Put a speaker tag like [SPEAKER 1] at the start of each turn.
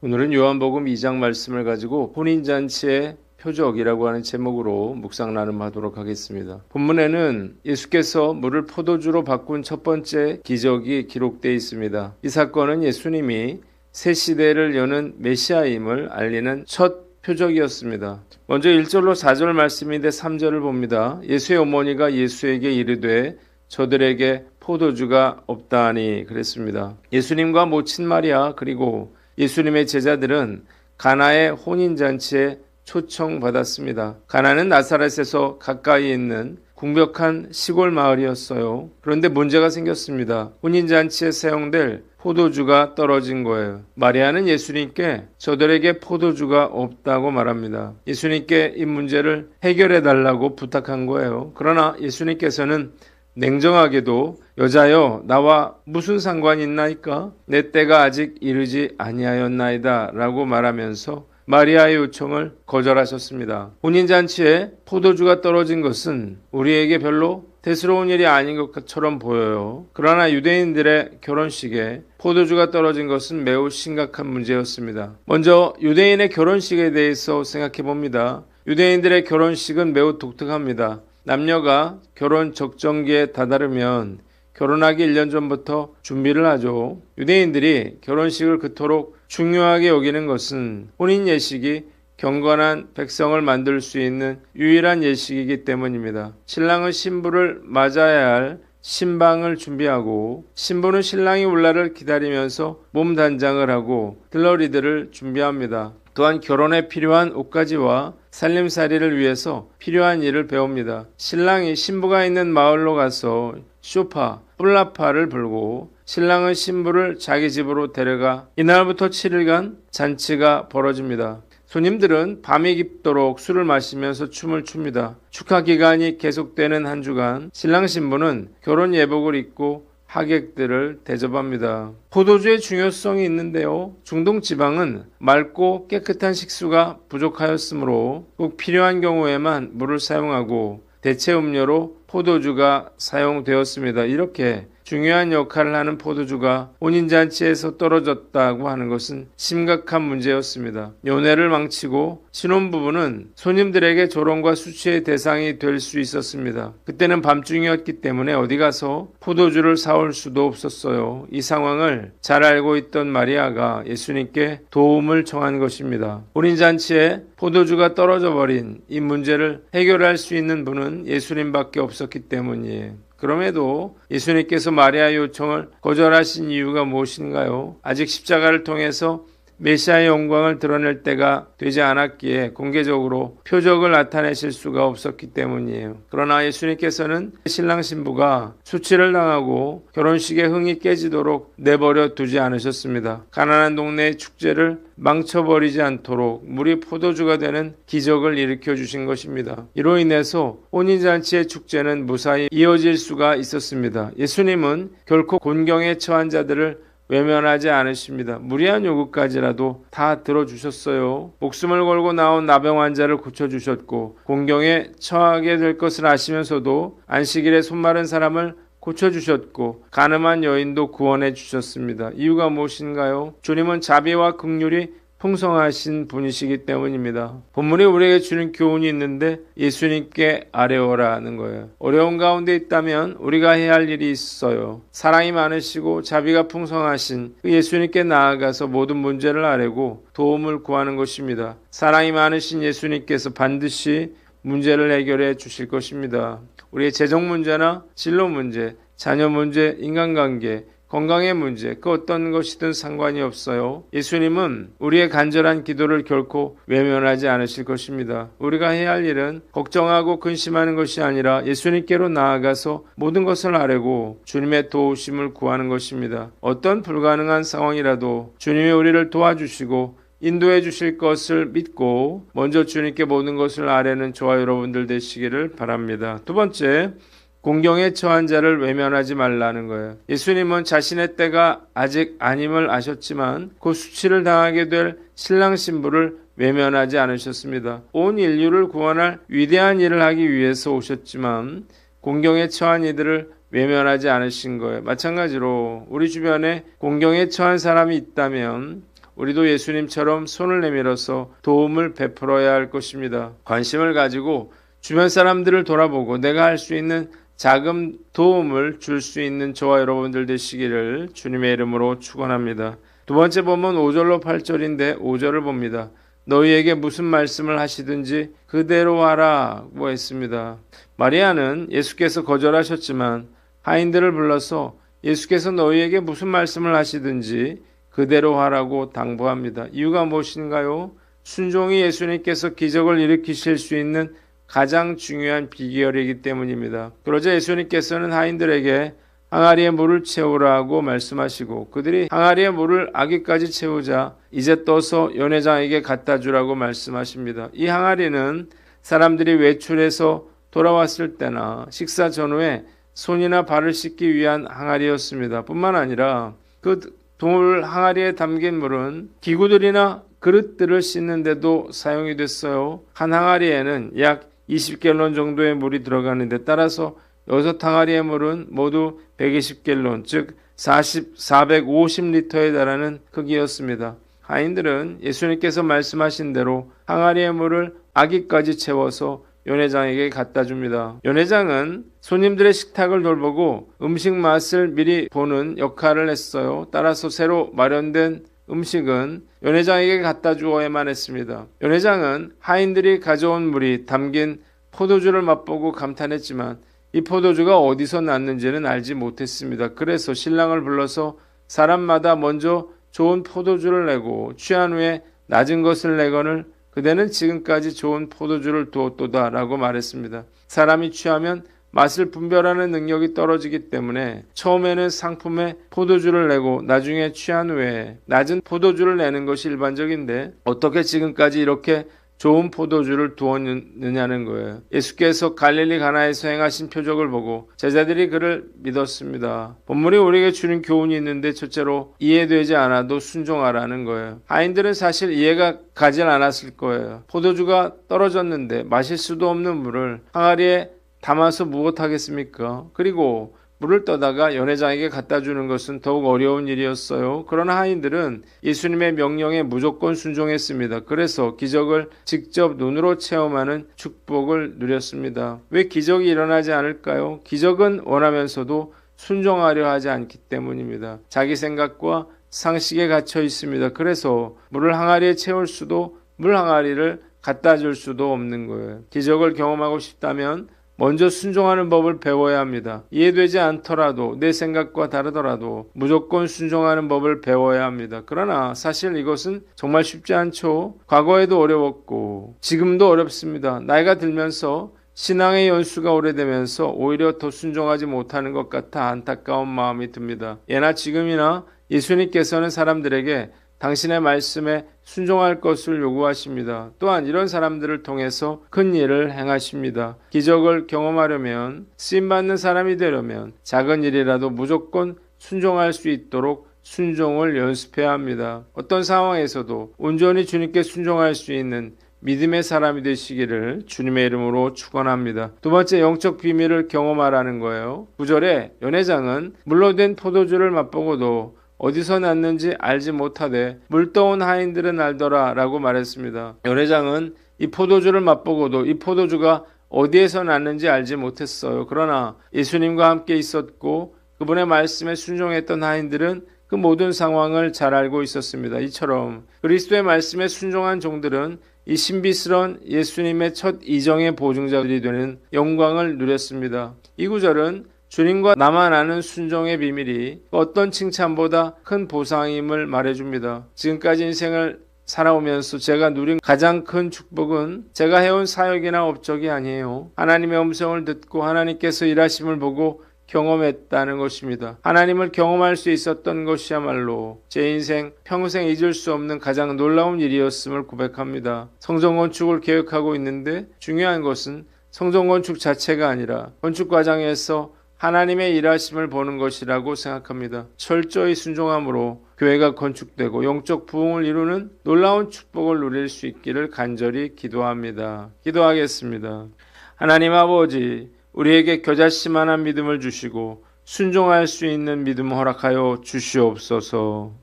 [SPEAKER 1] 오늘은 요한복음 2장 말씀을 가지고 혼인잔치의 표적이라고 하는 제목으로 묵상 나눔하도록 하겠습니다. 본문에는 예수께서 물을 포도주로 바꾼 첫 번째 기적이 기록되어 있습니다. 이 사건은 예수님이 새 시대를 여는 메시아임을 알리는 첫 표적이었습니다. 먼저 1절로 4절 말씀인데 3절을 봅니다. 예수의 어머니가 예수에게 이르되 저들에게 포도주가 없다니 그랬습니다. 예수님과 모친 마리아 그리고 예수님의 제자들은 가나의 혼인잔치에 초청받았습니다. 가나는 나사렛에서 가까이 있는 궁벽한 시골 마을이었어요. 그런데 문제가 생겼습니다. 혼인잔치에 사용될 포도주가 떨어진 거예요. 마리아는 예수님께 저들에게 포도주가 없다고 말합니다. 예수님께 이 문제를 해결해 달라고 부탁한 거예요. 그러나 예수님께서는 냉정하게도 여자여 나와 무슨 상관이 있나이까? 내 때가 아직 이르지 아니하였나이다 라고 말하면서 마리아의 요청을 거절하셨습니다. 혼인잔치에 포도주가 떨어진 것은 우리에게 별로 대수로운 일이 아닌 것처럼 보여요. 그러나 유대인들의 결혼식에 포도주가 떨어진 것은 매우 심각한 문제였습니다. 먼저 유대인의 결혼식에 대해서 생각해 봅니다. 유대인들의 결혼식은 매우 독특합니다. 남녀가 결혼 적정기에 다다르면 결혼하기 1년 전부터 준비를 하죠. 유대인들이 결혼식을 그토록 중요하게 여기는 것은 혼인 예식이 경건한 백성을 만들 수 있는 유일한 예식이기 때문입니다. 신랑은 신부를 맞아야 할 신방을 준비하고 신부는 신랑이 올 날을 기다리면서 몸 단장을 하고 들러리들을 준비합니다. 또한 결혼에 필요한 옷가지와 살림살이를 위해서 필요한 일을 배웁니다. 신랑이 신부가 있는 마을로 가서 쇼파, 뿔라파를 불고 신랑은 신부를 자기 집으로 데려가 이날부터 7일간 잔치가 벌어집니다. 손님들은 밤이 깊도록 술을 마시면서 춤을 춥니다. 축하 기간이 계속되는 한 주간 신랑 신부는 결혼 예복을 입고 하객들을 대접합니다. 포도주의 중요성이 있는데요. 중동 지방은 맑고 깨끗한 식수가 부족하였으므로 꼭 필요한 경우에만 물을 사용하고 대체 음료로 포도주가 사용되었습니다. 이렇게 중요한 역할을 하는 포도주가 혼인잔치에서 떨어졌다고 하는 것은 심각한 문제였습니다. 연애를 망치고 신혼부부는 손님들에게 조롱과 수치의 대상이 될 수 있었습니다. 그때는 밤중이었기 때문에 어디 가서 포도주를 사올 수도 없었어요. 이 상황을 잘 알고 있던 마리아가 예수님께 도움을 청한 것입니다. 혼인잔치에 포도주가 떨어져 버린 이 문제를 해결할 수 있는 분은 예수님밖에 없었기 때문이에요. 그럼에도 예수님께서 마리아의 요청을 거절하신 이유가 무엇인가요? 아직 십자가를 통해서 메시아의 영광을 드러낼 때가 되지 않았기에 공개적으로 표적을 나타내실 수가 없었기 때문이에요. 그러나 예수님께서는 신랑 신부가 수치를 당하고 결혼식의 흥이 깨지도록 내버려 두지 않으셨습니다. 가난한 동네의 축제를 망쳐버리지 않도록 물이 포도주가 되는 기적을 일으켜 주신 것입니다. 이로 인해서 혼인잔치의 축제는 무사히 이어질 수가 있었습니다. 예수님은 결코 곤경에 처한 자들을 외면하지 않으십니다. 무리한 요구까지라도 다 들어주셨어요. 목숨을 걸고 나온 나병 환자를 고쳐주셨고 공경에 처하게 될 것을 아시면서도 안식일에 손마른 사람을 고쳐주셨고 가늠한 여인도 구원해 주셨습니다. 이유가 무엇인가요? 주님은 자비와 긍휼이 풍성하신 분이시기 때문입니다. 본문에 우리에게 주는 교훈이 있는데 예수님께 아뢰어라는 거예요. 어려운 가운데 있다면 우리가 해야 할 일이 있어요. 사랑이 많으시고 자비가 풍성하신 그 예수님께 나아가서 모든 문제를 아뢰고 도움을 구하는 것입니다. 사랑이 많으신 예수님께서 반드시 문제를 해결해 주실 것입니다. 우리의 재정 문제나 진로 문제, 자녀 문제, 인간관계, 건강의 문제, 그 어떤 것이든 상관이 없어요. 예수님은 우리의 간절한 기도를 결코 외면하지 않으실 것입니다. 우리가 해야 할 일은 걱정하고 근심하는 것이 아니라 예수님께로 나아가서 모든 것을 아뢰고 주님의 도우심을 구하는 것입니다. 어떤 불가능한 상황이라도 주님이 우리를 도와주시고 인도해 주실 것을 믿고 먼저 주님께 모든 것을 아뢰는 저와 여러분들 되시기를 바랍니다. 두 번째, 공경에 처한 자를 외면하지 말라는 거예요. 예수님은 자신의 때가 아직 아님을 아셨지만 그 수치를 당하게 될 신랑 신부를 외면하지 않으셨습니다. 온 인류를 구원할 위대한 일을 하기 위해서 오셨지만 공경에 처한 이들을 외면하지 않으신 거예요. 마찬가지로 우리 주변에 공경에 처한 사람이 있다면 우리도 예수님처럼 손을 내밀어서 도움을 베풀어야 할 것입니다. 관심을 가지고 주변 사람들을 돌아보고 내가 할 수 있는 작은 도움을 줄 수 있는 저와 여러분들 되시기를 주님의 이름으로 축원합니다. 두 번째 본문 5절로 8절인데 5절을 봅니다. 너희에게 무슨 말씀을 하시든지 그대로 하라고 했습니다. 마리아는 예수께서 거절하셨지만 하인들을 불러서 예수께서 너희에게 무슨 말씀을 하시든지 그대로 하라고 당부합니다. 이유가 무엇인가요? 순종이 예수님께서 기적을 일으키실 수 있는 가장 중요한 비결이기 때문입니다. 그러자 예수님께서는 하인들에게 항아리에 물을 채우라고 말씀하시고 그들이 항아리에 물을 아기까지 채우자 이제 떠서 연회장에게 갖다 주라고 말씀하십니다. 이 항아리는 사람들이 외출해서 돌아왔을 때나 식사 전후에 손이나 발을 씻기 위한 항아리였습니다. 뿐만 아니라 그 돌 항아리에 담긴 물은 기구들이나 그릇들을 씻는 데도 사용이 됐어요. 한 항아리에는 약 20갤론 정도의 물이 들어가는데 따라서 6항아리의 물은 모두 120갤론, 즉 450리터에 달하는 크기였습니다. 하인들은 예수님께서 말씀하신 대로 항아리의 물을 아기까지 채워서 연회장에게 갖다 줍니다. 연회장은 손님들의 식탁을 돌보고 음식 맛을 미리 보는 역할을 했어요. 따라서 새로 마련된 음식은 연회장에게 갖다 주어야만 했습니다. 연회장은 하인들이 가져온 물이 담긴 포도주를 맛보고 감탄했지만 이 포도주가 어디서 났는지는 알지 못했습니다. 그래서 신랑을 불러서 사람마다 먼저 좋은 포도주를 내고 취한 후에 낮은 것을 내거늘 그대는 지금까지 좋은 포도주를 두었도다 라고 말했습니다. 사람이 취하면 맛을 분별하는 능력이 떨어지기 때문에 처음에는 상품에 포도주를 내고 나중에 취한 후에 낮은 포도주를 내는 것이 일반적인데 어떻게 지금까지 이렇게 좋은 포도주를 두었느냐는 거예요. 예수께서 갈릴리 가나에서 행하신 표적을 보고 제자들이 그를 믿었습니다. 본문이 우리에게 주는 교훈이 있는데 첫째로 이해되지 않아도 순종하라는 거예요. 하인들은 사실 이해가 가진 않았을 거예요. 포도주가 떨어졌는데 마실 수도 없는 물을 항아리에 담아서 무엇하겠습니까? 그리고 물을 떠다가 연회장에게 갖다 주는 것은 더욱 어려운 일이었어요. 그러나 하인들은 예수님의 명령에 무조건 순종했습니다. 그래서 기적을 직접 눈으로 체험하는 축복을 누렸습니다. 왜 기적이 일어나지 않을까요? 기적은 원하면서도 순종하려 하지 않기 때문입니다. 자기 생각과 상식에 갇혀 있습니다. 그래서 물을 항아리에 채울 수도 물 항아리를 갖다 줄 수도 없는 거예요. 기적을 경험하고 싶다면 먼저 순종하는 법을 배워야 합니다. 이해되지 않더라도 내 생각과 다르더라도 무조건 순종하는 법을 배워야 합니다. 그러나 사실 이것은 정말 쉽지 않죠. 과거에도 어려웠고 지금도 어렵습니다. 나이가 들면서 신앙의 연수가 오래되면서 오히려 더 순종하지 못하는 것 같아 안타까운 마음이 듭니다. 예나 지금이나 예수님께서는 사람들에게 당신의 말씀에 순종할 것을 요구하십니다. 또한 이런 사람들을 통해서 큰 일을 행하십니다. 기적을 경험하려면 쓰임받는 사람이 되려면 작은 일이라도 무조건 순종할 수 있도록 순종을 연습해야 합니다. 어떤 상황에서도 온전히 주님께 순종할 수 있는 믿음의 사람이 되시기를 주님의 이름으로 축원합니다. 두 번째 영적 비밀을 경험하라는 거예요. 9절에 연회장은 물로 된 포도주를 맛보고도 어디서 났는지 알지 못하되 물떠온 하인들은 알더라 라고 말했습니다. 연회장은 이 포도주를 맛보고도 이 포도주가 어디에서 났는지 알지 못했어요. 그러나 예수님과 함께 있었고 그분의 말씀에 순종했던 하인들은 그 모든 상황을 잘 알고 있었습니다. 이처럼 그리스도의 말씀에 순종한 종들은 이 신비스러운 예수님의 첫 이정의 보증자들이 되는 영광을 누렸습니다. 이 구절은 주님과 나만 아는 순종의 비밀이 어떤 칭찬보다 큰 보상임을 말해줍니다. 지금까지 인생을 살아오면서 제가 누린 가장 큰 축복은 제가 해온 사역이나 업적이 아니에요. 하나님의 음성을 듣고 하나님께서 일하심을 보고 경험했다는 것입니다. 하나님을 경험할 수 있었던 것이야말로 제 인생 평생 잊을 수 없는 가장 놀라운 일이었음을 고백합니다. 성전 건축을 계획하고 있는데 중요한 것은 성전 건축 자체가 아니라 건축 과정에서 하나님의 일하심을 보는 것이라고 생각합니다. 철저히 순종함으로 교회가 건축되고 영적 부흥을 이루는 놀라운 축복을 누릴 수 있기를 간절히 기도합니다. 기도하겠습니다. 하나님 아버지, 우리에게 겨자씨만한 믿음을 주시고 순종할 수 있는 믿음 허락하여 주시옵소서.